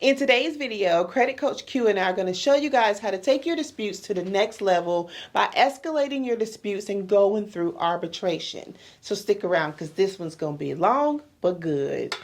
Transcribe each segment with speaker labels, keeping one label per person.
Speaker 1: In today's video, Credit Coach Q and I are going to show you guys how to take your disputes to the next level by escalating your disputes and going through arbitration. So stick around because this one's going to be long but good.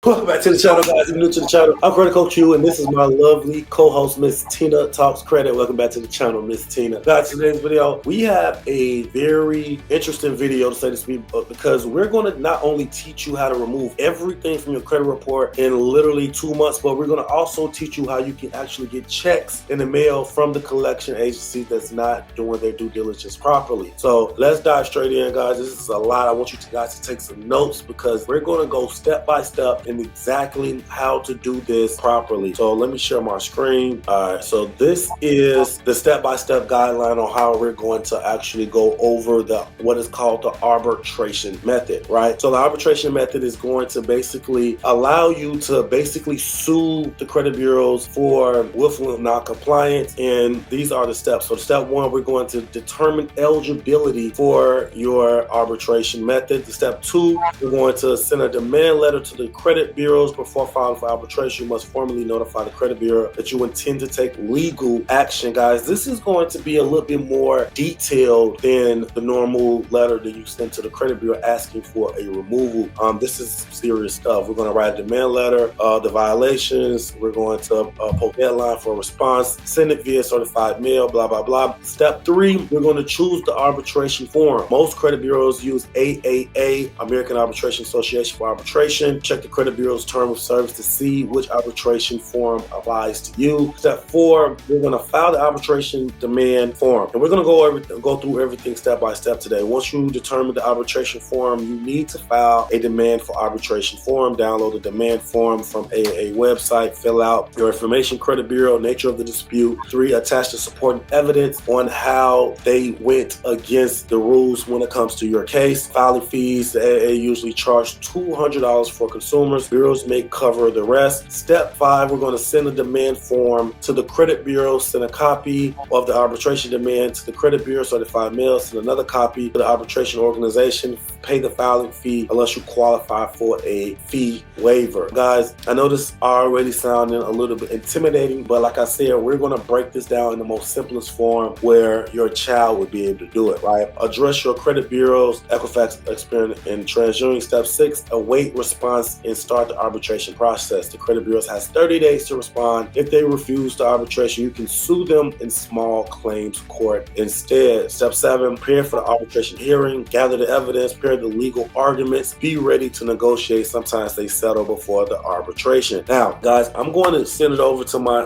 Speaker 2: Welcome back to the channel, guys. If you're new to the channel, I'm Credit Coach Q, and this is my lovely co-host, Miss Tina Talks Credit. Welcome back to the channel, Miss Tina. Guys, today's video, we have a very interesting video, to say this, because we're going to not only teach you how to remove everything from your credit report in literally 2 months, but we're going to also teach you how you can actually get checks in the mail from the collection agency that's not doing their due diligence properly. So let's dive straight in, guys. This is a lot. I want you guys to take some notes because we're going to go step by step and exactly how to do this properly. So let me share my screen. All right, so this is the step-by-step guideline on how we're going to actually go over what is called the arbitration method, right? So the arbitration method is going to basically allow you to basically sue the credit bureaus for willful non-compliance, and these are the steps. So step one, we're going to determine eligibility for your arbitration method. Step two, we're going to send a demand letter to the credit bureaus. Before filing for arbitration, you must formally notify the credit bureau that you intend to take legal action. Guys, this is going to be a little bit more detailed than the normal letter that you send to the credit bureau asking for a removal. This is serious stuff. We're going to write a demand letter, the violations. We're going to post deadline for a response, send it via certified mail, blah, blah, blah. Step three, we're going to choose the arbitration forum. Most credit bureaus use AAA, American Arbitration Association, for arbitration. Check the credit bureau's term of service to see which arbitration form applies to you. Step four, we're going to file the arbitration demand form, and we're going to go through everything step by step today. Once you determine the arbitration form, you need to file a demand for arbitration form. Download the demand form from a website, fill out your information, credit bureau, nature of the dispute. Three, attach the supporting evidence on how they went against the rules when it comes to your case. Filing fees, the AA usually charge $200 for consumers. Bureaus may cover the rest. Step five, we're going to send a demand form to the credit bureau, send a copy of the arbitration demand to the credit bureau, certified mail, send another copy to the arbitration organization, pay the filing fee unless you qualify for a fee waiver. Guys, I know this already sounding a little bit intimidating, but like I said, we're going to break this down in the most simplest form where your child would be able to do it, right? Address your credit bureaus, Equifax, Experian, and TransUnion. Step six, await response and start the arbitration process. The credit bureaus has 30 days to respond. If they refuse the arbitration, you can sue them in small claims court instead. Step seven, prepare for the arbitration hearing, gather the evidence, prepare the legal arguments, be ready to negotiate. Sometimes they settle before the arbitration. Now, guys, I'm going to send it over to my,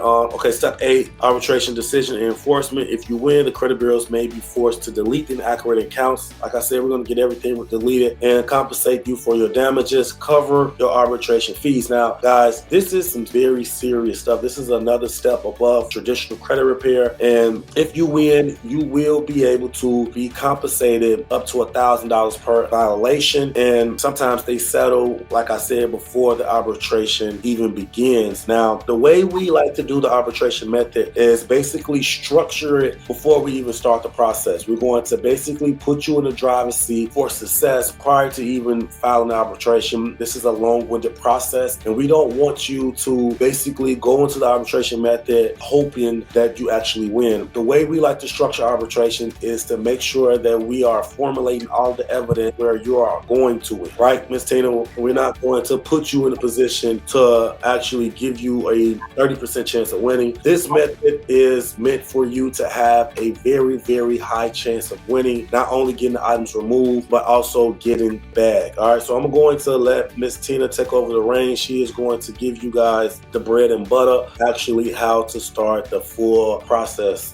Speaker 2: step eight, arbitration decision and enforcement. If you win, the credit bureaus may be forced to delete inaccurate accounts. Like I said, we're going to get everything deleted and compensate you for your damages, cover your arbitration fees. Now, guys, this is some very serious stuff. This is another step above traditional credit repair, and if you win, you will be able to be compensated up to $1,000 per violation, and sometimes they settle, like I said, before the arbitration even begins. Now, the way we like to do the arbitration method is basically structure it before we even start the process. We're going to basically put you in the driver's seat for success prior to even filing the arbitration. This is a long-winded process, and we don't want you to basically go into the arbitration method hoping that you actually win. The way we like to structure arbitration is to make sure that we are formulating all the evidence where you are going to win, right, Ms. Tina? We're not going to put you in a position to actually give you a 30% chance of winning. This method is meant for you to have a very, very high chance of winning, not only getting the items removed, but also getting back. All right, so I'm going to let Ms. Tina take over the reins. She is going to give you guys the bread and butter, actually how to start the full process.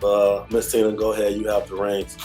Speaker 2: Ms. Tina, go ahead. You have the reins.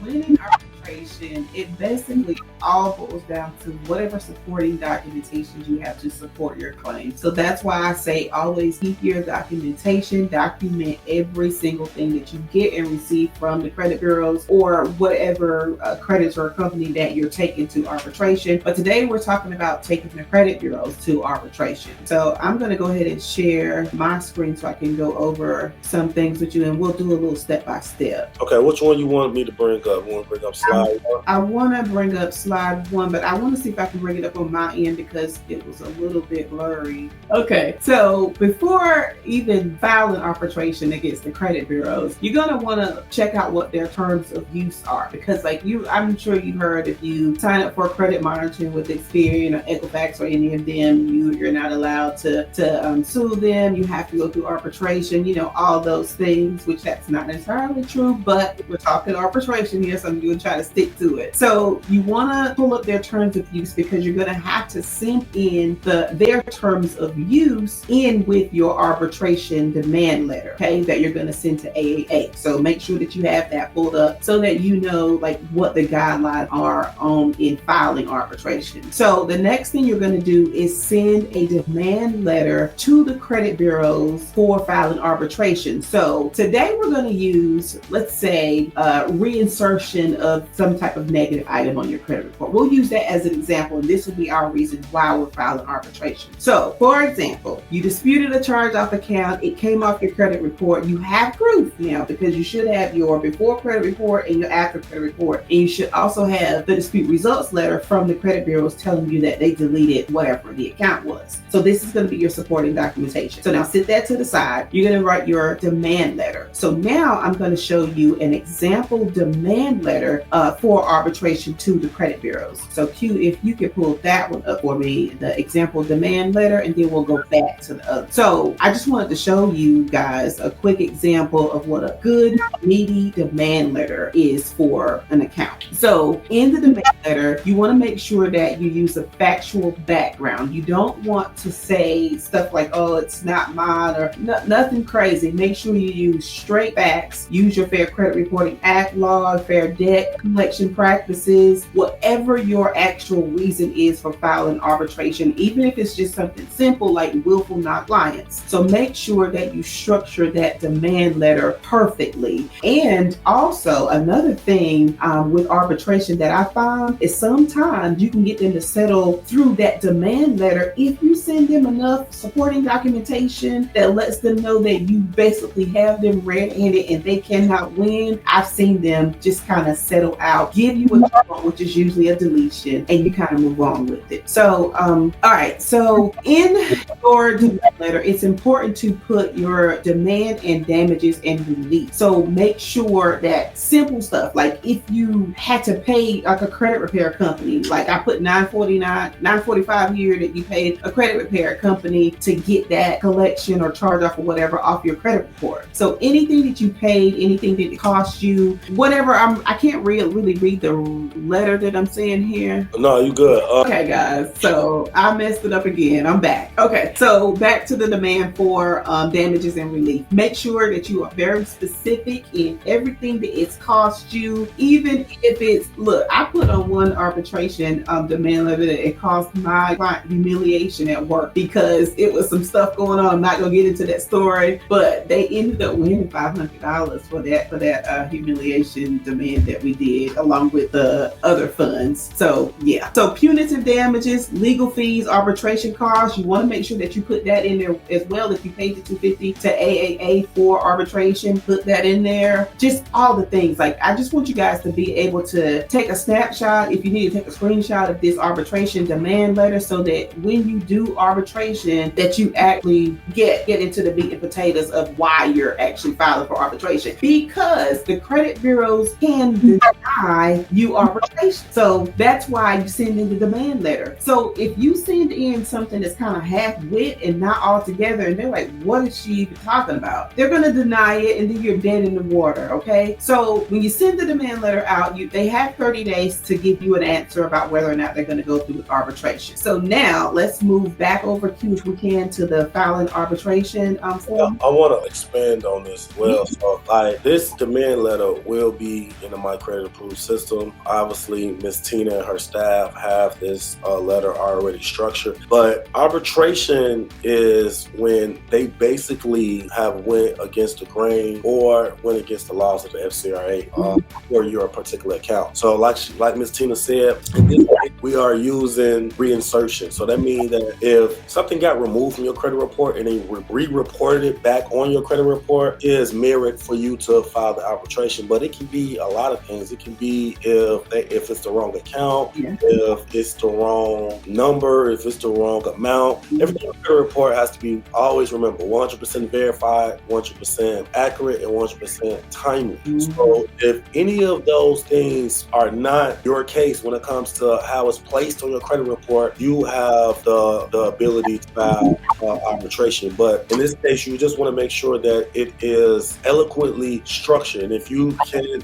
Speaker 1: Winning arbitration
Speaker 3: arbitration, it basically all boils down to whatever supporting documentation you have to support your claim. So that's why I say always keep your documentation, document every single thing that you get and receive from the credit bureaus or whatever creditor or company that you're taking to arbitration. But today we're talking about taking the credit bureaus to arbitration. So I'm going to go ahead and share my screen so I can go over some things with you, and we'll do a little step by step.
Speaker 2: Okay, which one you want me to bring up? You want to bring up slide one?
Speaker 3: I want to bring up slide one, but I want to see if I can bring it up on my end because it was a little bit blurry. Okay, so before even filing arbitration against the credit bureaus, you're going to want to check out what their terms of use are, because I'm sure you heard if you sign up for credit monitoring with Experian or Equifax or any of them, you're not allowed to sue them. You have to go through arbitration, all those things, which that's not entirely true, but we're talking arbitration here, so I'm going to try to stick to it. So you want to pull up their terms of use because you're going to have to send in their terms of use in with your arbitration demand letter, okay, that you're going to send to AAA. So make sure that you have that pulled up so that you know what the guidelines are in filing arbitration. So the next thing you're going to do is send a demand letter to the credit bureaus for filing arbitration. So today we're going to use, let's say, reinsertion of some type of negative item on your credit report. We'll use that as an example, and this will be our reason why we're filing arbitration. So, for example, you disputed a charge-off account, it came off your credit report, you have proof now because you should have your before credit report and your after credit report, and you should also have the dispute results letter from the credit bureaus telling you that they deleted whatever the account was. So this is going to be your supporting documentation. So now set that to the side. You're going to write your demand letter. So now I'm going to show you an example demand letter for arbitration to the credit bureaus. So Q, if you could pull that one up for me, the example demand letter, and then we'll go back to the other. So I just wanted to show you guys a quick example of what a good meaty demand letter is for an account. So in the demand letter, you want to make sure that you use a factual background. You don't want to say stuff like, oh, it's not mine, or nothing crazy. Make sure you use straight facts. Use your Fair Credit Reporting Act law, fair debt collection practices, whatever your actual reason is for filing arbitration, even if it's just something simple like willful non-compliance. So make sure that you structure that demand letter perfectly. And also another thing with arbitration that I found is sometimes you can get them to settle through that demand letter if you send them enough supporting documentation that lets them know that you basically have them red-handed and they cannot win. I've seen them just kind of settle out, give you what you want, which is usually a deletion, and you kind of move on with it. So, all right. So in your demand letter, it's important to put your demand and damages and relief. So make sure that simple stuff, like if you had to pay like a credit repair company, like I put $945 here that you paid a credit repair company to get that collection or charge off or whatever off your credit report. So anything that you paid, anything that it cost you, whatever. I can't really read the letter that I'm saying here.
Speaker 2: No, you good.
Speaker 3: Okay, guys. So I messed it up again. I'm back. Okay. So back to the demand for damages and relief. Make sure that you are very specific in everything that it's cost you, even if it's, look, I put on one arbitration demand letter that it cost my client humiliation at work because it was some stuff going on. I'm not gonna get into that story, but they ended up winning $500 for that humiliation demand that we did, along with the other funds. So yeah. So punitive damages, legal fees, arbitration costs. You want to make sure that you put that in there as well. If you paid the $250 to AAA for arbitration, put that in there. Just all the things. Like, I just want you guys to be able to take a snapshot, if you need to take a screenshot of this arbitration demand letter, so that when you do arbitration, that you actually get into the meat and potatoes of why you're actually filing for arbitration, because the credit bureaus can deny you arbitration. So that's why you send in the demand letter. So if you send in something that's kind of half-wit and not all together, and they're like, what is she even talking about? They're going to deny it, and then you're dead in the water, okay? So when you send the demand letter out, they have 30 days to give you an answer about whether or not they're going to go through with arbitration. So now let's move back over, Q, if we can, to the filing arbitration form.
Speaker 2: I want to expand on this as well. So, like, this demand letter will be in the My Credit approved system. Obviously, Miss Tina and her staff have this letter already structured. But arbitration is when they basically have went against the grain or went against the laws of the FCRA for your particular account. So like Miss Tina said, in this case, we are using reinsertion. So that means that if something got removed from your credit report and they re-reported it back on your credit report, it is merit for you to file the arbitration. But it can be a lot of things. It can be if it's the wrong account, if it's the wrong number, if it's the wrong amount. Everything on the credit report has to be, always remember, 100% verified, 100% accurate, and 100% timely. So if any of those things are not your case when it comes to how it's placed on your credit report, you have the ability to file arbitration. But in this case, you just want to make sure that it is eloquently structured. And if you can,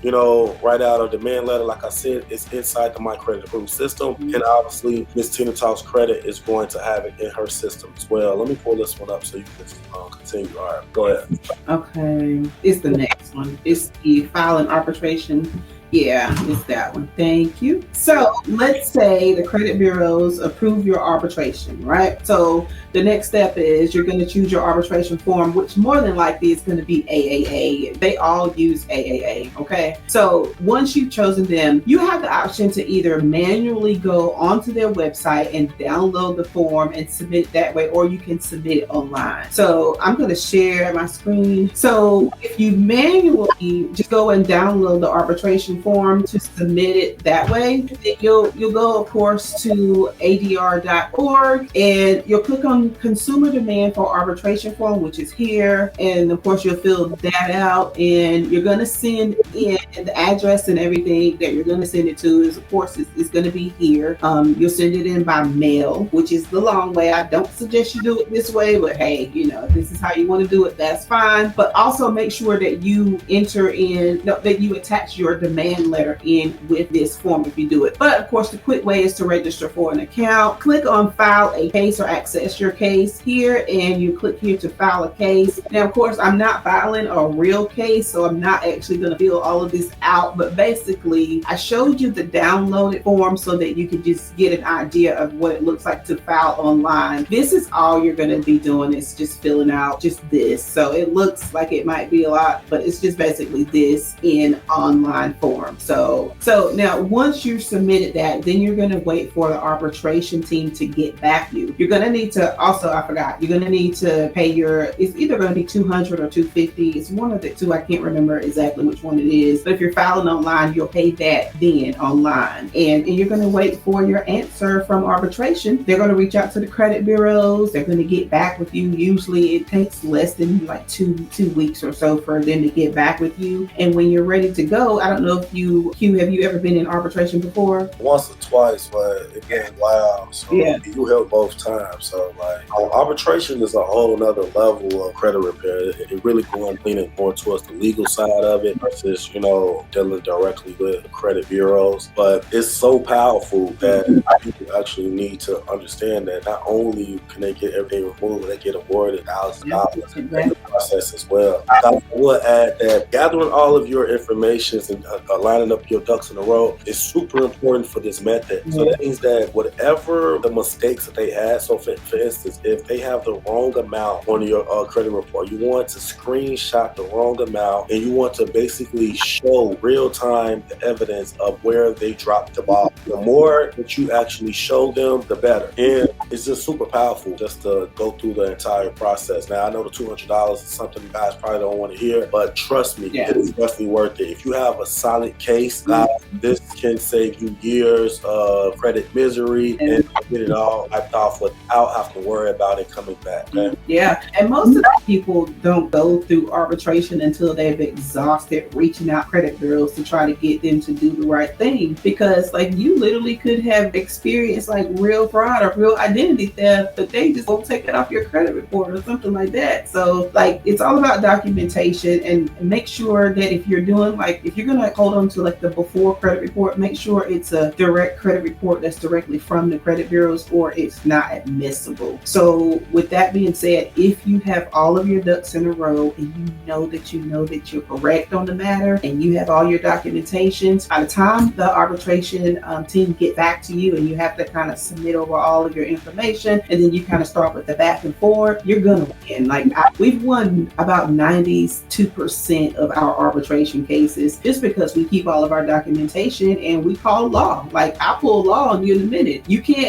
Speaker 2: write out a demand letter, like I said, it's inside the My Credit Approved system. And obviously, Miss Tina Talks Credit is going to have it in her system as well. Let me pull this one up so you can continue. All right, go ahead.
Speaker 3: Okay, it's the next one. It's the filing arbitration. Yeah, it's that one. Thank you. So let's say the credit bureaus approve your arbitration, right? So the next step is you're going to choose your arbitration form, which more than likely is going to be AAA. They all use AAA, okay? So once you've chosen them, you have the option to either manually go onto their website and download the form and submit it that way, or you can submit it online. So I'm going to share my screen. So if you manually just go and download the arbitration form to submit it that way, then you'll go, of course, to adr.org and you'll click on consumer demand for arbitration form, which is here, and of course you'll fill that out, and you're going to send in the address and everything that you're going to send it to is, of course, it's going to be here. You'll send it in by mail, which is the long way. I don't suggest you do it this way, but hey, if this is how you want to do it, that's fine. But also make sure that you that you attach your demand letter in with this form if you do it. But of course, the quick way is to register for an account. Click on file a case or access your case here, and you click here to file a case. Now, of course, I'm not filing a real case, so I'm not actually going to fill all of this out, but basically I showed you the downloaded form so that you could just get an idea of what it looks like to file online. This is all you're going to be doing, is just filling out just this. So it looks like it might be a lot, but it's just basically this in online form. So now once you've submitted that, then you're going to wait for the arbitration team to get back you. You're going to need to also, I forgot, you're going to need to pay it's either going to be $200 or $250. It's one of the two. I can't remember exactly which one it is, but if you're filing online, you'll pay that then online, and you're going to wait for your answer from arbitration. They're going to reach out to the credit bureaus. They're going to get back with you. Usually it takes less than like two weeks or so for them to get back with you, and when you're ready to go, I don't know if Q, have you ever been in arbitration before?
Speaker 2: Once or twice, but it been wild. So you help both times. So arbitration is a whole nother level of credit repair. It really leaning more towards the legal side of it versus, dealing directly with the credit bureaus. But it's so powerful that people actually need to understand that not only can they get everything removed, they get awarded thousands of dollars in the process as well. I will add that gathering all of your information and lining up your ducks in a row is super important for this method. So that means that whatever the mistakes that they had, so for instance, if they have the wrong amount on your credit report, you want to screenshot the wrong amount, and you want to basically show real-time the evidence of where they dropped the ball. The more that you actually show them, the better. And it's just super powerful just to go through the entire process. Now, I know the $200 is something you guys probably don't want to hear, but trust me, it is definitely worth it. If you have a solid case, guys, this can save you years of credit misery and get it all wiped off without having to worry about it coming back. Okay?
Speaker 3: Yeah, and most of the people don't go through arbitration until they've exhausted reaching out credit bureaus to try to get them to do the right thing, because you literally could have experienced real fraud or real identity theft, but they just won't take it off your credit report or something like that. So it's all about documentation, and make sure that if you're doing if you're going to hold hold on to like the before credit report. Make sure it's a direct credit report that's directly from the credit bureaus, or it's not admissible. So with that being said, if you have all of your ducks in a row and you know that you're correct on the matter and you have all your documentations, by the time the arbitration team get back to you and you have to kind of submit over all of your information, and then you kind of start with the back and forth, you're gonna win. Like we've won about 92% of our arbitration cases just because we keep all of our documentation and we call law. Like I pull law on you in a minute. You can't,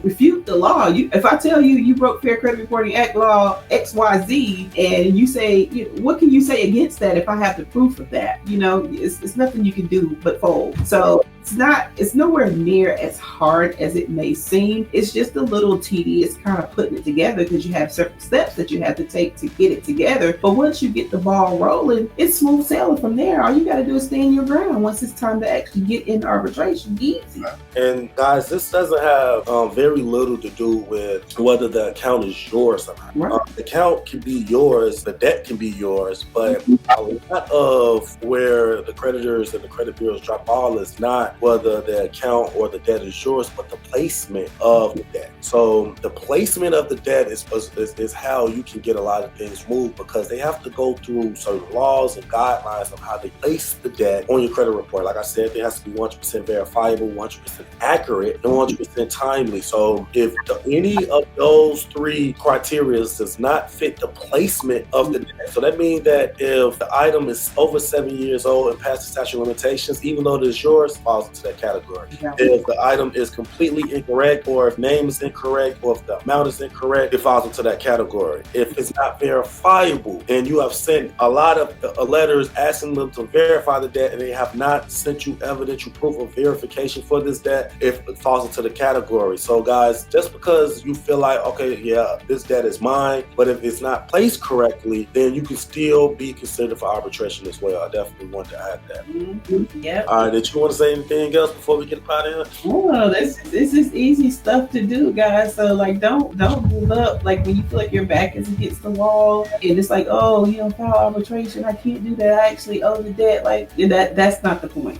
Speaker 3: refute the law. If I tell you you broke Fair Credit Reporting Act law XYZ, and you say, what can you say against that if I have the proof of that? It's nothing you can do but fold. So it's nowhere near as hard as it may seem. It's just a little tedious kind of putting it together because you have certain steps that you have to take to get it together. But once you get the ball rolling, it's smooth sailing from there. All you got to do is stand your ground once it's time to actually get in arbitration. Easy.
Speaker 2: And guys, this doesn't have very little to do with whether the account is yours or not.
Speaker 3: Right.
Speaker 2: The account can be yours, the debt can be yours, but a lot of where the creditors and the credit bureaus drop ball is not whether the account or the debt is yours, but the placement of the debt. So the placement of the debt is how you can get a lot of things moved, because they have to go through certain laws and guidelines of how they place the debt on your credit report. Like I said, it has to be 100% verifiable, 100% accurate, and 100% timely. So if any of those three criteria does not fit the placement of the debt, so that means that if the item is over 7 years old and past the statute of limitations, even though it is yours, falls into that category.
Speaker 3: Yeah.
Speaker 2: If the item is completely incorrect, or if name is incorrect, or if the amount is incorrect, it falls into that category. If it's not verifiable and you have sent a lot of letters asking them to verify the debt and they have not sent you evidential proof of verification for this debt, it falls into the category. So guys, just because you feel like, okay, yeah, this debt is mine, but if it's not placed correctly, then you can still be considered for arbitration as well. I definitely want to add that.
Speaker 3: Mm-hmm. Yep.
Speaker 2: All right, did you want to say anything else before we get out of here?
Speaker 3: Oh, this is easy stuff to do, guys. So like, don't move up. Like when you feel like your back is against the wall and it's like, oh, file arbitration, I can't do that. I actually owe the debt. Like that's not the point.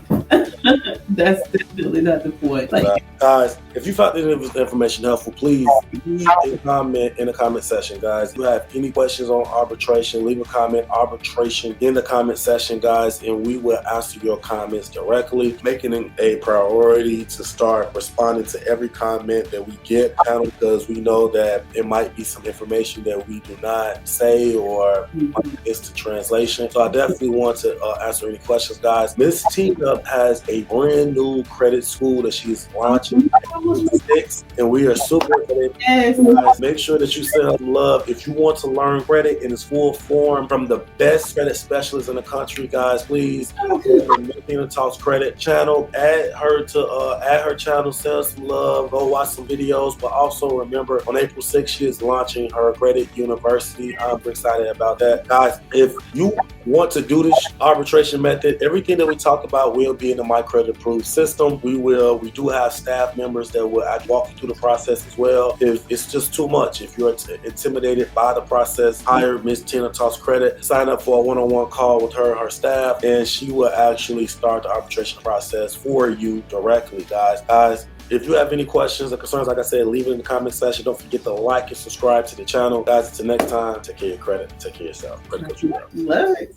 Speaker 3: That's definitely not the point. Like,
Speaker 2: guys, if you found any of this information helpful, please leave a comment in the comment section, guys. If you have any questions on arbitration, leave a comment, arbitration, in the comment section, guys, and we will answer your comments directly, making it a priority to start responding to every comment that we get, because we know that it might be some information that we do not say or might miss the translation. So I definitely want to answer any questions, guys. Miss Tina has a brand new credit school that she's launching and we are super excited.
Speaker 3: yes.
Speaker 2: Guys, make sure that you send her love. If you want to learn credit in its full form from the best credit specialists in the country, guys, please go to the Tina Talks Credit channel. Add her channel, send some love, go watch some videos. But also remember, on April 6th, she is launching her credit university. I'm excited about that, guys. If you want to do this arbitration method, everything that we talk about will be in the My Credit Approved system. We do have staff members that will walk you through the process as well. If it's just too much, if you're intimidated by the process, hire Miss Tina Talks Credit. Sign up for a one-on-one call with her and her staff, and she will actually start the arbitration process for you directly, guys. If you have any questions or concerns, like I said, leave it in the comment section. Don't forget to like and subscribe to the channel. Guys, until next time, take care of your credit. Take care of yourself. Credit Coach.
Speaker 3: Love it.